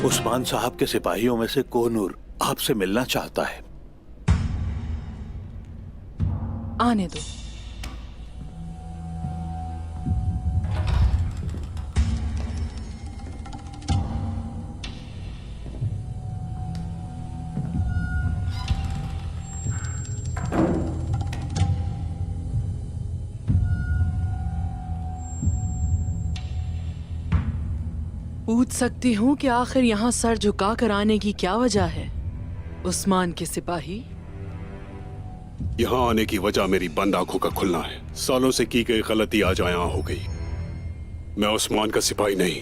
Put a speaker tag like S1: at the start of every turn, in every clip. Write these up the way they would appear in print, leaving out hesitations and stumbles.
S1: उस्मान साहब के सिपाहियों में से कोनूर आपसे मिलना चाहता है।
S2: आने दो। पूछ सकती हूँ कि आखिर यहाँ सर झुका कर आने की क्या वजह है? उस्मान के सिपाही।
S3: यहाँ आने की वजह मेरी बंद आंखों का खुलना है। सालों से की गई गलती आज यहाँ हो गई। मैं उस्मान का सिपाही नहीं,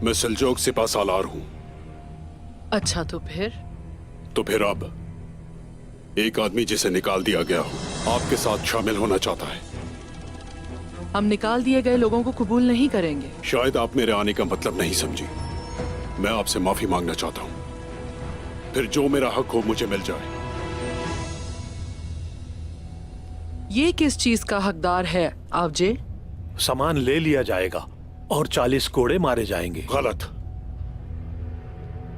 S3: मैं सल्जोक सिपा सालार हूँ।
S2: अच्छा तो फिर
S3: अब एक आदमी जिसे निकाल दिया गया हो आपके साथ शामिल होना चाहता है।
S2: हम निकाल दिए गए लोगों को कबूल नहीं करेंगे।
S3: शायद आप मेरे आने का मतलब नहीं समझी। मैं आपसे माफी मांगना चाहता हूँ, फिर जो मेरा हक हो मुझे मिल जाए।
S2: ये किस चीज का हकदार है आवजे?
S1: सामान ले लिया जाएगा और 40 कोड़े मारे जाएंगे।
S3: गलत।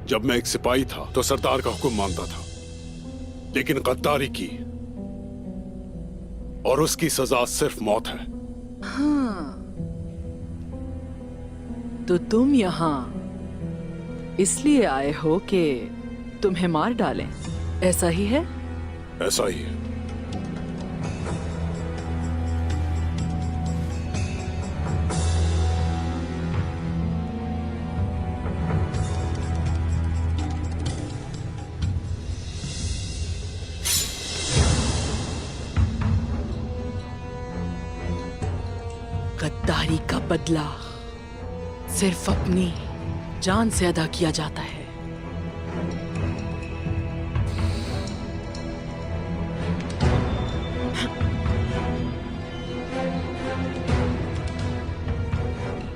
S3: जब मैं एक सिपाही था तो सरदार का हुक्म मानता था, लेकिन गद्दारी की और उसकी सजा सिर्फ मौत है।
S2: हाँ, तो तुम यहाँ इसलिए आए हो कि तुम्हें मार डालें, ऐसा ही है?
S3: ऐसा ही है।
S2: गद्दारी का बदला सिर्फ अपनी जान से अदा किया जाता है।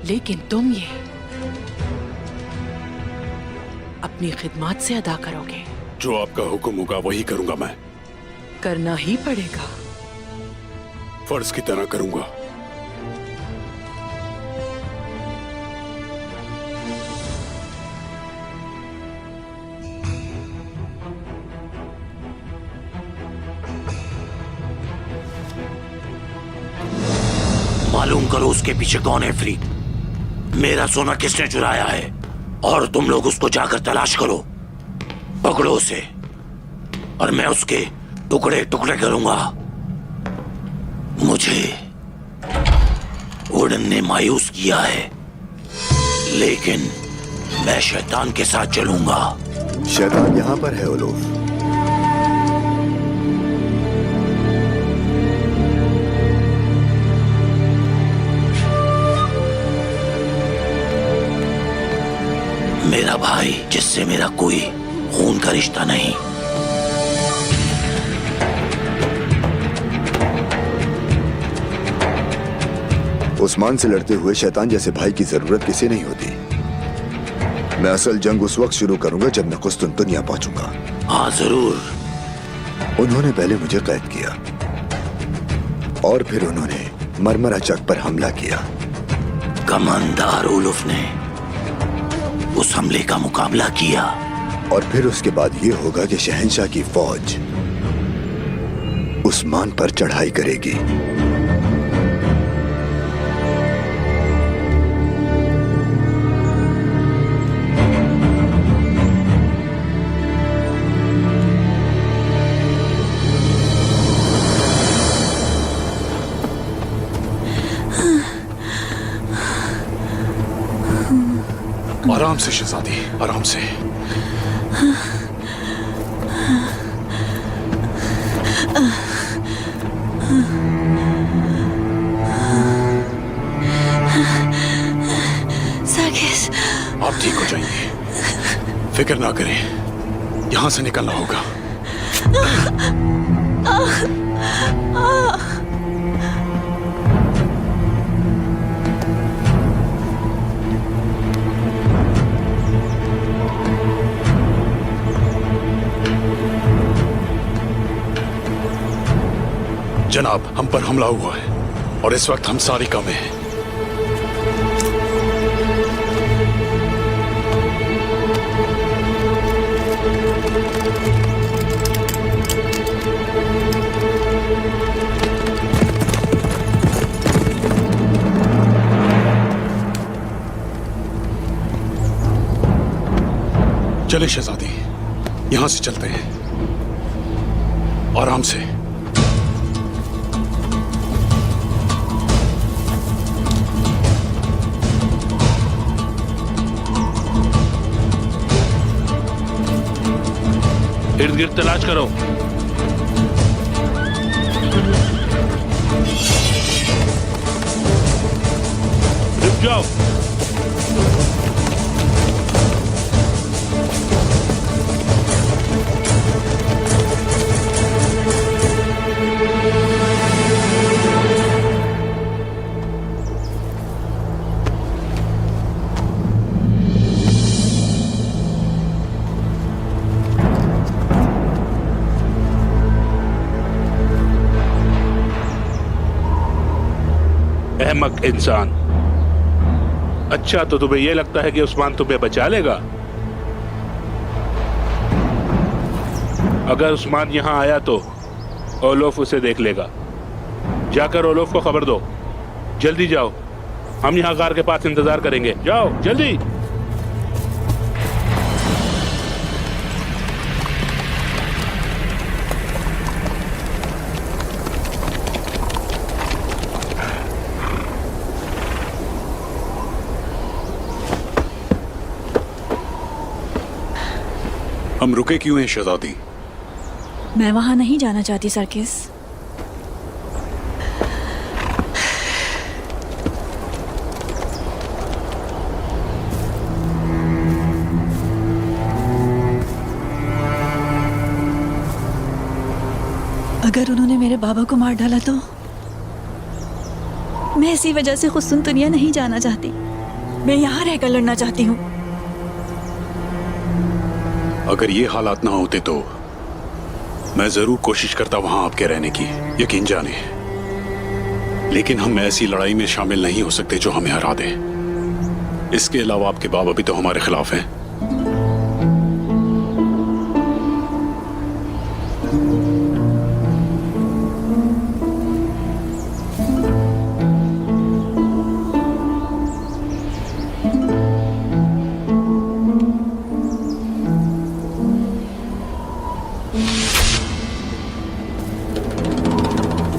S2: लेकिन तुम ये अपनी खिदमत से अदा करोगे।
S3: जो आपका हुक्म होगा वही करूंगा। मैं
S2: करना ही पड़ेगा।
S3: फर्ज की तरह करूंगा।
S4: मालूम करो उसके पीछे कौन है फ्रीद, मेरा सोना किसने चुराया है, और तुम लोग उसको जाकर तलाश करो। पकड़ो उसे और मैं उसके टुकड़े टुकड़े करूंगा। मुझे उड़न ने मायूस किया है, लेकिन मैं शैतान के साथ चलूंगा।
S5: शैतान यहाँ पर है उलूफ।
S4: मेरा भाई जिससे मेरा कोई खून का रिश्ता नहीं।
S5: उस्मान से लड़ते हुए शैतान जैसे भाई की जरूरत किसी नहीं होती। मैं असल जंग उस वक्त शुरू करूंगा जब मैं कुस्तुनतुनिया पहुंचूंगा।
S4: हाँ जरूर।
S5: उन्होंने पहले मुझे कैद किया और फिर उन्होंने मरमरा चक पर हमला किया।
S4: कमांडर उलूफ ने उस हमले का मुकाबला किया
S5: और फिर उसके बाद ये होगा कि शहंशाह की फौज उस्मान पर चढ़ाई करेगी।
S3: आराम से शहजादी, आराम से।
S6: साकिस,
S3: आप ठीक हो जाएंगे, फिक्र ना करें। यहां से निकलना होगा। जनाब, हम पर हमला हुआ है और इस वक्त हम सारिका में हैं। चले शहजादी, यहां से चलते हैं, आराम से।
S6: इर्द गिर्द तलाश करो। रुक जाओ। अहमक इंसान। अच्छा, तो तुम्हें यह लगता है कि उस्मान तुम्हें बचा लेगा? अगर उस्मान यहां आया तो ओलोफ उसे देख लेगा। जाकर ओलोफ को खबर दो। जल्दी जाओ, हम यहां कार के पास इंतजार करेंगे। जाओ जल्दी।
S3: हम रुके क्यों हैं शहजादी?
S7: मैं वहां नहीं जाना चाहती सरकिस। अगर उन्होंने मेरे बाबा को मार डाला तो मैं इसी वजह से कुस्तुनतुनिया नहीं जाना चाहती। मैं यहाँ रहकर लड़ना चाहती हूँ।
S3: अगर ये हालात ना होते तो मैं जरूर कोशिश करता वहां आपके रहने की, यकीन जाने। लेकिन हम ऐसी लड़ाई में शामिल नहीं हो सकते जो हमें हरा दे। इसके अलावा आपके बाबा भी तो हमारे खिलाफ हैं।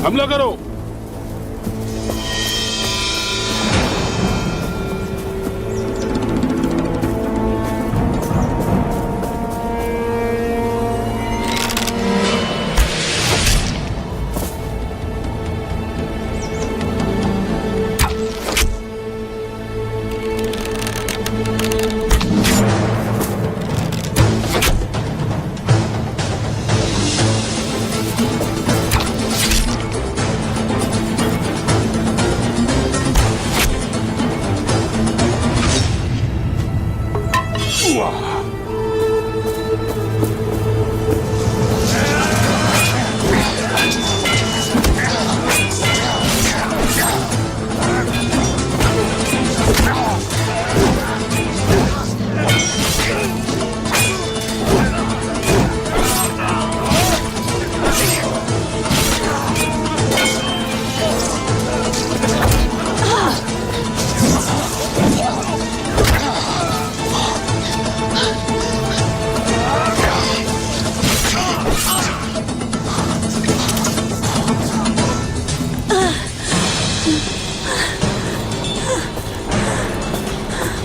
S6: हमला करो।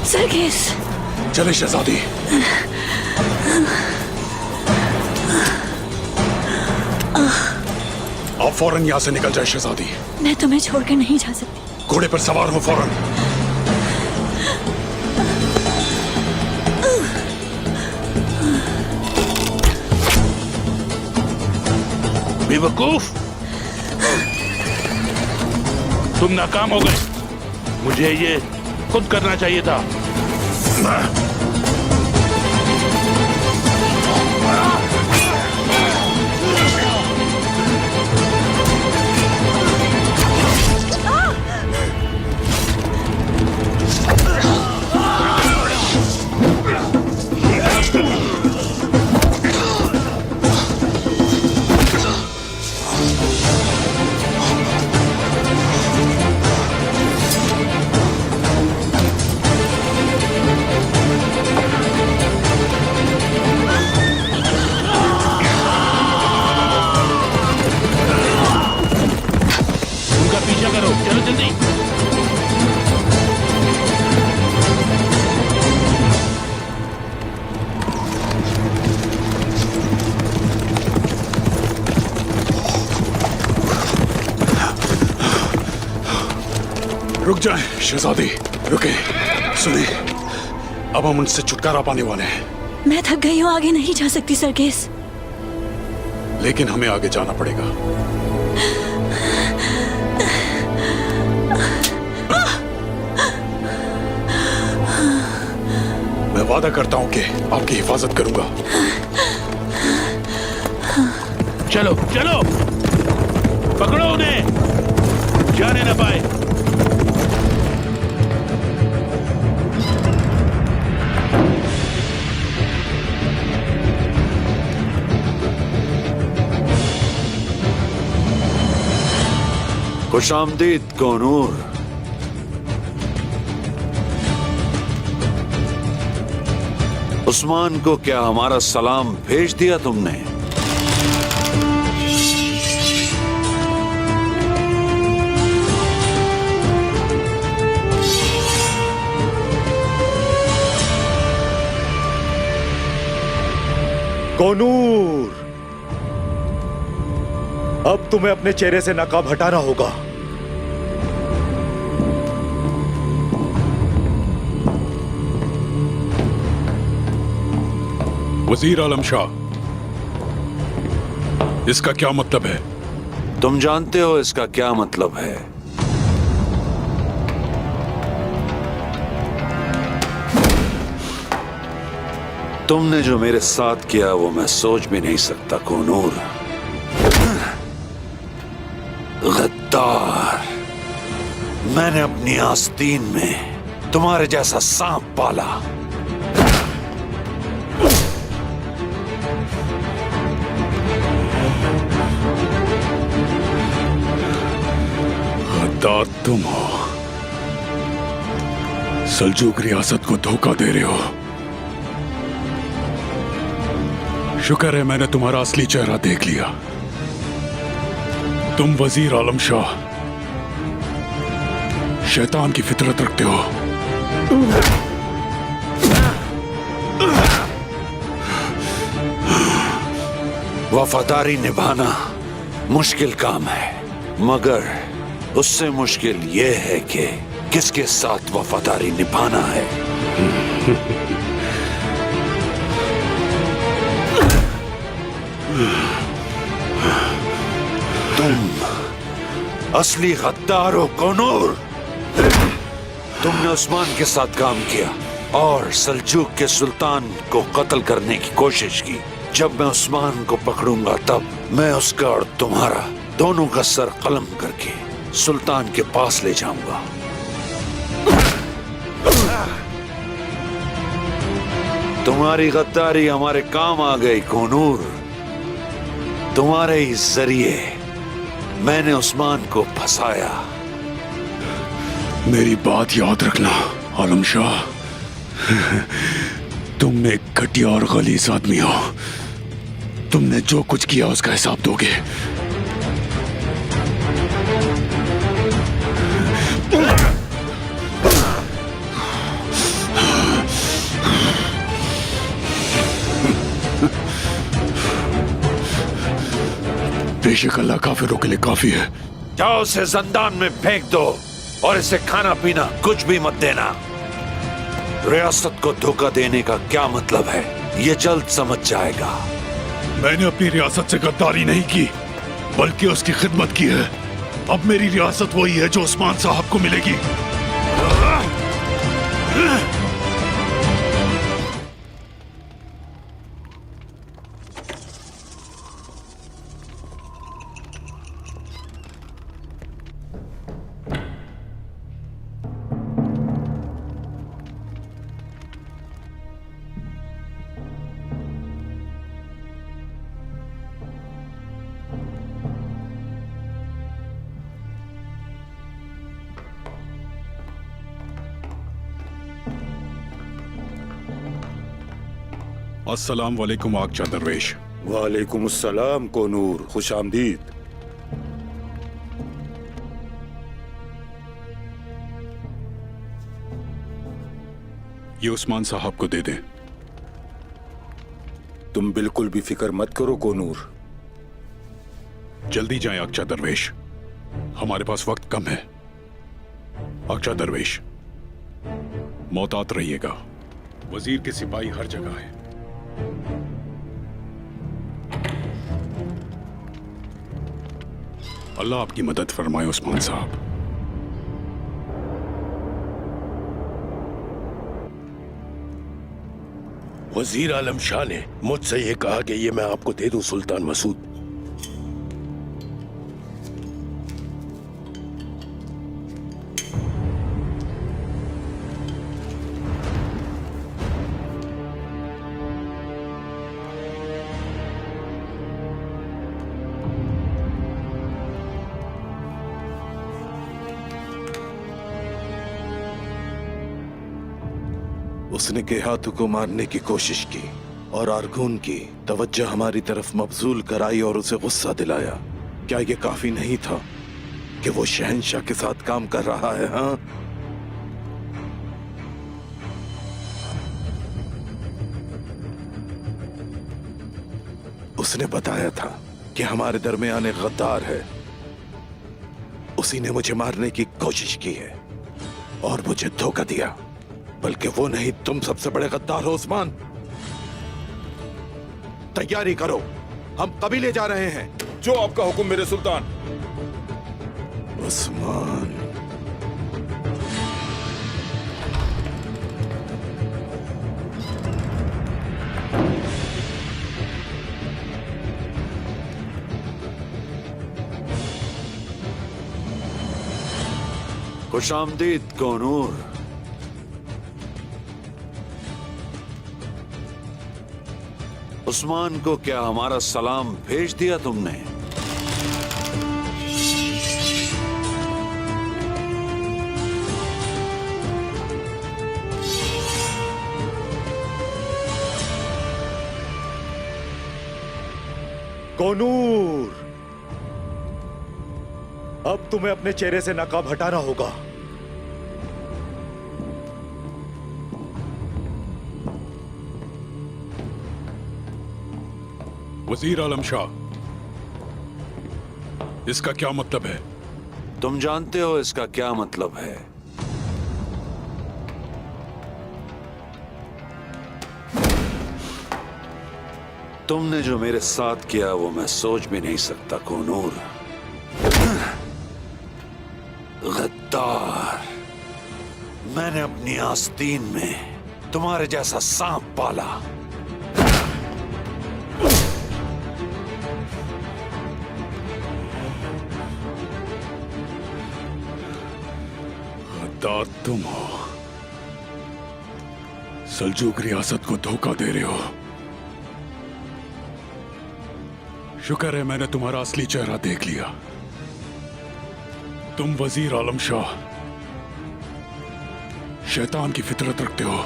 S7: सरकिस,
S3: चले शहजादी। आप फौरन यहाँ से निकल जाए शहजादी।
S7: मैं तुम्हें छोड़कर नहीं जा सकती।
S3: घोड़े पर सवार हो फौरन।
S6: बेवकूफ, तुम नाकाम हो गए। मुझे ये खुद करना चाहिए था।
S3: जाएं, शहजादी। रुके, सुने, अब हम उनसे छुटकारा पाने वाले हैं,
S7: मैं थक गई हूँ, आगे नहीं जा सकती सरकेस।
S3: लेकिन हमें आगे जाना पड़ेगा। मैं वादा करता हूं कि आपकी हिफाजत करूंगा।
S6: चलो चलो, पकड़ो उन्हें, जाने न पाए।
S8: खुशामदीद कोनूर। उस्मान को क्या हमारा सलाम भेज दिया तुमने?
S1: कोनूर, अब तुम्हें अपने चेहरे से नकाब हटाना होगा।
S3: वजीर आलम शाह, इसका क्या मतलब है?
S8: तुम जानते हो इसका क्या मतलब है? तुमने जो मेरे साथ किया वो मैं सोच भी नहीं सकता कोनूर। गद्दार, मैंने अपनी आस्तीन में तुम्हारे जैसा सांप पाला।
S3: गद्दार तुम हो, सल्जूक रियासत को धोखा दे रहे हो। शुक्र है मैंने तुम्हारा असली चेहरा देख लिया। तुम वजीर आलम शाह शैतान की फितरत रखते हो।
S8: वफादारी निभाना मुश्किल काम है, मगर उससे मुश्किल यह है कि किसके साथ वफादारी निभाना है। तुम असली गद्दार हो कोनूर। तुमने उस्मान के साथ काम किया और सल्जूक के सुल्तान को कत्ल करने की कोशिश की। जब मैं उस्मान को पकड़ूंगा तब मैं उसका और तुम्हारा दोनों का सर कलम करके सुल्तान के पास ले जाऊंगा। तुम्हारी गद्दारी हमारे काम आ गई कोनूर। तुम्हारे ही जरिए मैंने उस्मान को फंसाया।
S3: मेरी बात याद रखना आलम शाह, तुम एक घटिया और गलीज आदमी हो। तुमने जो कुछ किया उसका हिसाब दोगे। बेशक अल्लाह काफिरों के लिए काफी है।
S8: जाओ उसे जिंदान में फेंक दो और इसे खाना पीना कुछ भी मत देना। रियासत को धोखा देने का क्या मतलब है ये जल्द समझ जाएगा।
S3: मैंने अपनी रियासत से गद्दारी नहीं की, बल्कि उसकी खिदमत की है। अब मेरी रियासत वही है जो उस्मान साहब को मिलेगी। अस्सलाम वालेकुम आगचा दरवेश।
S1: वालेकुम अस्सलाम कोनूर, खुशामदीद।
S3: ये उस्मान साहब को दे दें।
S1: तुम बिल्कुल भी फिक्र मत करो कोनूर।
S3: जल्दी जाएं आगचा दरवेश, हमारे पास वक्त कम है। अच्छा दरवेश, मोहतात रहिएगा। वजीर के सिपाही हर जगह है। अल्लाह आपकी मदद फरमाए उस्मान साहब।
S9: वजीर आलम शाह ने मुझसे ये कहा कि ये मैं आपको दे दूं सुल्तान मसूद।
S10: उसने केहातू को मारने की कोशिश की और आरगून की तवज्जो हमारी तरफ मबजूल कराई और उसे गुस्सा दिलाया। क्या ये काफी नहीं था कि वो शहंशाह के साथ काम कर रहा है? हाँ, उसने बताया था कि हमारे दरमियान एक गद्दार है। उसी ने मुझे मारने की कोशिश की है और मुझे धोखा दिया। बल्कि वो नहीं, तुम सबसे बड़े गद्दार हो उस्मान। तैयारी करो, हम कबीले जा रहे हैं।
S11: जो आपका हुक्म मेरे सुल्तान।
S10: उस्मान,
S8: खुशामदीद कोनूर। उस्मान को क्या हमारा सलाम भेज दिया तुमने?
S11: कोनूर, अब तुम्हें अपने चेहरे से नकाब हटाना होगा।
S3: वजीर आलम शाह, इसका क्या मतलब है?
S8: तुम जानते हो इसका क्या मतलब है? तुमने जो मेरे साथ किया वो मैं सोच भी नहीं सकता कोनूर। गद्दार, मैंने अपनी आस्तीन में तुम्हारे जैसा सांप पाला।
S3: गद्दार तुम हो, सल्जूक रियासत को धोखा दे रहे हो। शुक्र है मैंने तुम्हारा असली चेहरा देख लिया। तुम वजीर आलम शाह शैतान की फितरत रखते हो।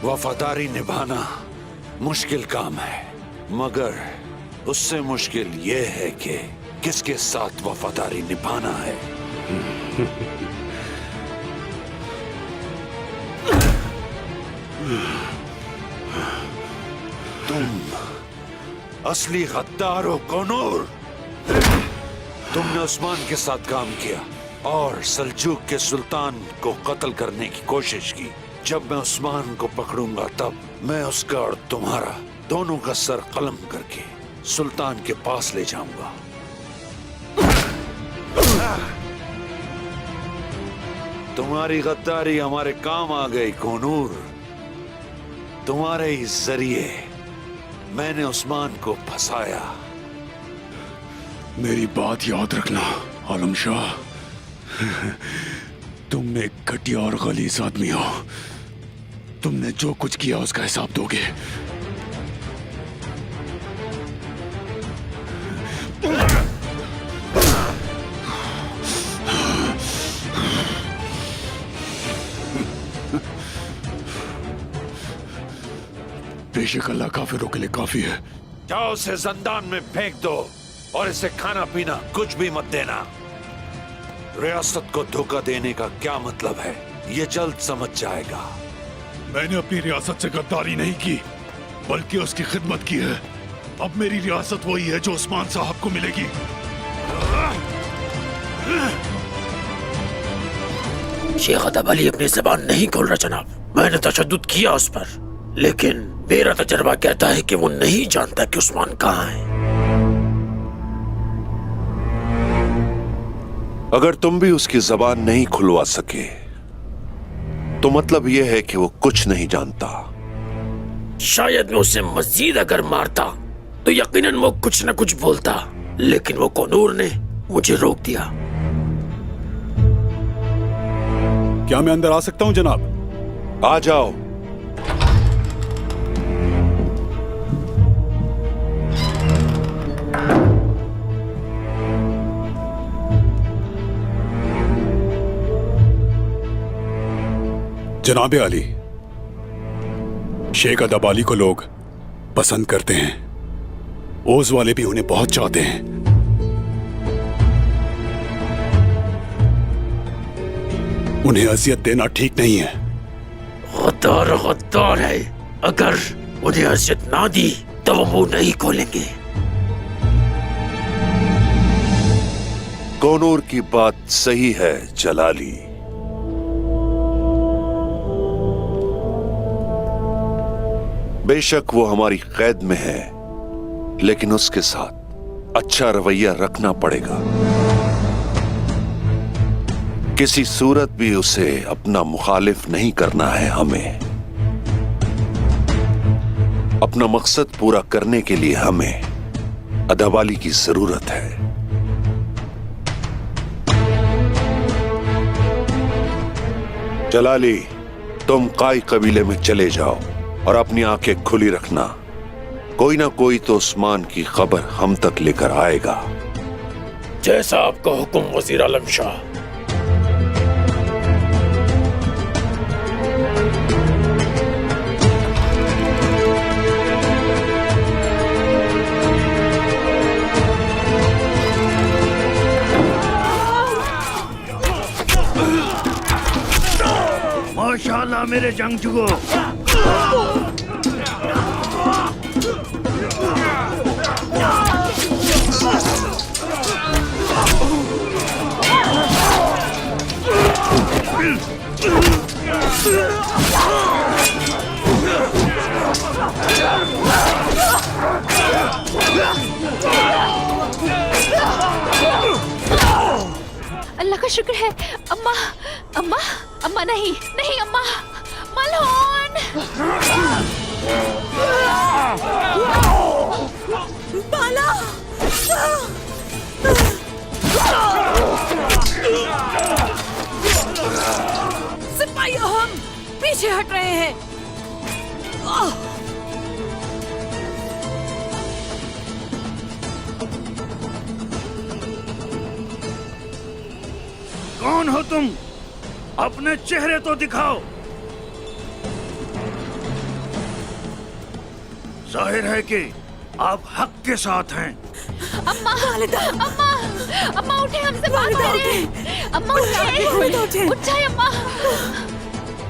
S8: वफादारी निभाना मुश्किल काम है, मगर उससे मुश्किल यह है कि किसके साथ वफादारी निभाना है। तुम असली गद्दार हो कोनूर। तुमने उस्मान के साथ काम किया और सल्जूक के सुल्तान को कत्ल करने की कोशिश की। जब मैं उस्मान को पकड़ूंगा तब मैं उसका और तुम्हारा दोनों का सर कलम करके सुल्तान के पास ले जाऊंगा। तुम्हारी गद्दारी हमारे काम आ गई कोनूर। तुम्हारे ही जरिए मैंने उस्मान को फंसाया।
S3: मेरी बात याद रखना आलम शाह, तुम एक घटिया और गलीज आदमी हो। तुमने जो कुछ किया उसका हिसाब दोगे। बेशक अल्लाह काफिरों के लिए काफी है।
S8: जाओ उसे जिंदान में फेंक दो और इसे खाना पीना कुछ भी मत देना। रियासत को धोखा देने का क्या मतलब है ये जल्द समझ जाएगा।
S3: मैंने अपनी रियासत से गद्दारी नहीं की, बल्कि उसकी खिदमत की है। अब मेरी रियासत वही है जो उस्मान साहब को मिलेगी।
S4: शेख अदब अली अपनी जबान नहीं खोल रहा जनाब। मैंने तशद्दुद किया उस पर, लेकिन मेरा तजर्बा कहता है कि वो नहीं जानता कि उस्मान कहाँ है।
S8: अगर तुम भी उसकी जबान नहीं खुलवा सके तो मतलब यह है कि वो कुछ नहीं जानता।
S4: शायद मैं उसे मजीद अगर मारता तो यकीनन वो कुछ न कुछ बोलता, लेकिन वो कौनूर ने मुझे रोक दिया।
S3: क्या मैं अंदर आ सकता हूं जनाब?
S8: आ जाओ।
S3: जनाबे अली, शेख अदब अली को लोग पसंद करते हैं। ओज वाले भी उन्हें बहुत चाहते हैं। उन्हें अजियत देना ठीक नहीं है।
S4: गद्दार गद्दार है। अगर उन्हें अजियत ना दी तो वो मुंह नहीं खोलेंगे।
S8: कौनूर की बात सही है जलाली। बेशक वो हमारी कैद में है, लेकिन उसके साथ अच्छा रवैया रखना पड़ेगा। किसी सूरत भी उसे अपना मुखालिफ नहीं करना है। हमें अपना मकसद पूरा करने के लिए हमें अदब अली की जरूरत है। जलाली, तुम काई कबीले में चले जाओ और अपनी आंखें खुली रखना। कोई ना कोई तो उस्मान की खबर हम तक लेकर आएगा।
S4: जैसा आपका हुक्म वजीर आलम शाह।
S9: माशाल्लाह मेरे जंगजुओ।
S7: अल्लाह का शुक्र है। अम्मा अम्मा अम्मा, नहीं नहीं अम्मा, मलहोन। बाला, सिपाही हम पीछे हट रहे हैं।
S9: कौन हो तुम? अपने चेहरे तो दिखाओ। जाहिर है कि आप हक के साथ हैं।
S7: अम्मा, अम्मा, अम्मा उठे, हमसे बात करें। अम्मा उठे, उठ जाए अम्मा।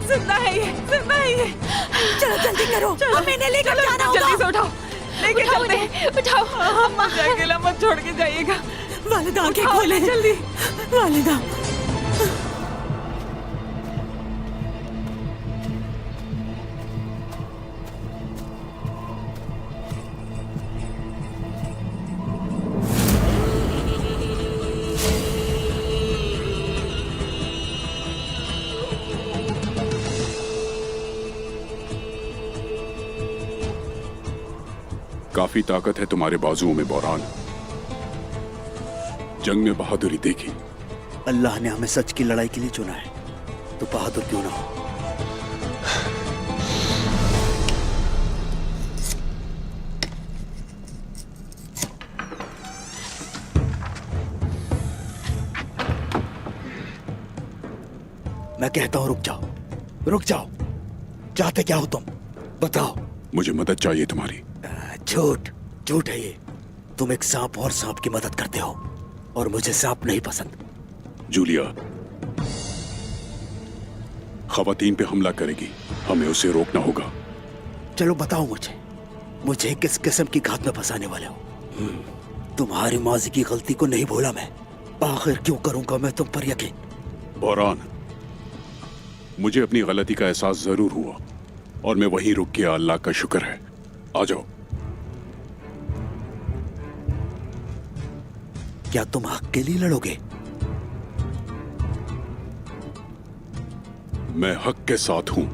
S7: जिंदा है ये, जिंदा है ये। चलो जल्दी करो, हमें इन्हें लेकर जाना होगा। जल्दी से उठाओ, लेके चलते हैं। उठाओ अम्मा, अकेला मत छोड़ के जाइएगा। वालिदा आंखें खोले जल्दी। वालिदा,
S3: काफी ताकत है तुम्हारे बाजुओं में बौरान। जंग में बहादुरी देखी।
S12: अल्लाह ने हमें सच की लड़ाई के लिए चुना है, तो बहादुर क्यों ना हो। मैं कहता हूं रुक जाओ, रुक जाओ। चाहते क्या हो तुम? बताओ।
S3: मुझे मदद चाहिए तुम्हारी।
S12: झूठ, झूठ है ये। तुम एक सांप और सांप की मदद करते हो, और मुझे सांप नहीं पसंद।
S3: जूलिया खवातीन पे हमला करेगी, हमें उसे रोकना होगा।
S12: चलो बताओ मुझे, मुझे किस किस्म की घात में फंसाने वाले हो? तुम्हारी माजी की गलती को नहीं भूला मैं। आखिर क्यों करूंगा मैं तुम पर यकीन?
S3: बहरान, मुझे अपनी गलती का एहसास जरूर हुआ और मैं वहीं रुक गया। अल्लाह का शुक्र है। आ जाओ।
S12: क्या तुम हक के लिए लड़ोगे?
S3: मैं हक के साथ हूं।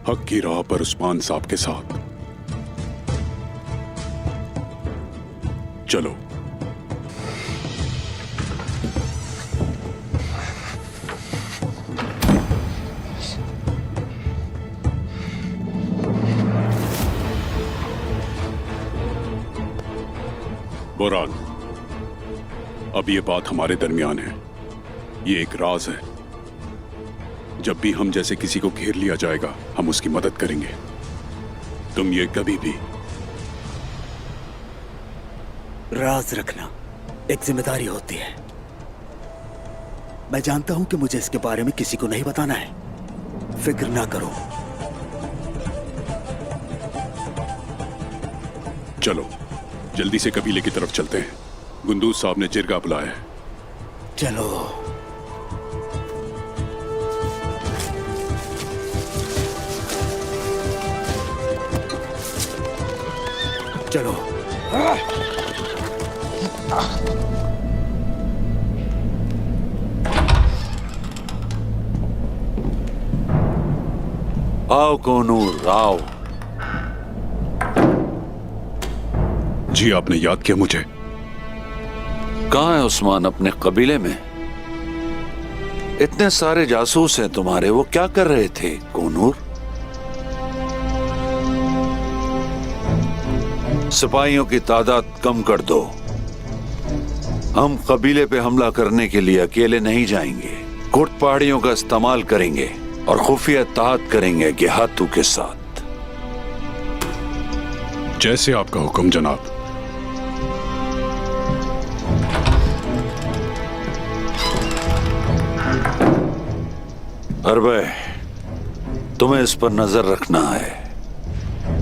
S3: हक की राह पर उस्मान साहब के साथ। चलो। बोरान, अब ये बात हमारे दरमियान है। ये एक राज है। जब भी हम जैसे किसी को घेर लिया जाएगा, हम उसकी मदद करेंगे। तुम ये कभी भी
S12: राज रखना एक जिम्मेदारी होती है। मैं जानता हूं कि मुझे इसके बारे में किसी को नहीं बताना है। फिक्र ना करो।
S3: चलो जल्दी से कबीले की तरफ चलते हैं। गुंदूज साहब ने जिरगा बुलाया है।
S12: चलो। चलो।
S8: आओ कोनूर, आओ।
S3: जी, आपने याद किया मुझे?
S8: कहाँ है उस्मान? अपने कबीले में। इतने सारे जासूस हैं तुम्हारे, वो क्या कर रहे थे कोनूर? सिपाहियों की तादाद कम कर दो। हम कबीले पे हमला करने के लिए अकेले नहीं जाएंगे। कुर्द पहाड़ियों का इस्तेमाल करेंगे और खुफिया इत्तेहाद करेंगे गेहातू के साथ।
S3: जैसे आपका हुक्म जनाब।
S8: अरबे, तुम्हें इस पर नजर रखना है।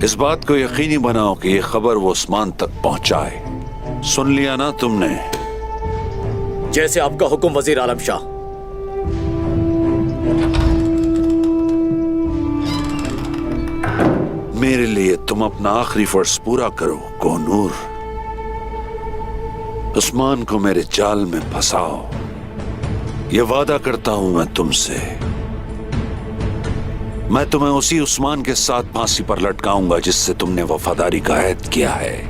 S8: इस बात को यकीनी बनाओ कि यह खबर वो उस्मान तक पहुंचाए। सुन लिया ना तुमने?
S12: जैसे आपका हुक्म वजीर आलम शाह।
S8: मेरे लिए तुम अपना आखिरी फर्ज पूरा करो कोनूर। उस्मान को मेरे जाल में फंसाओ। ये वादा करता हूं मैं तुमसे। मैं तुम्हें उसी उस्मान के साथ फांसी पर लटकाऊंगा जिससे तुमने वफादारी का अहद किया है।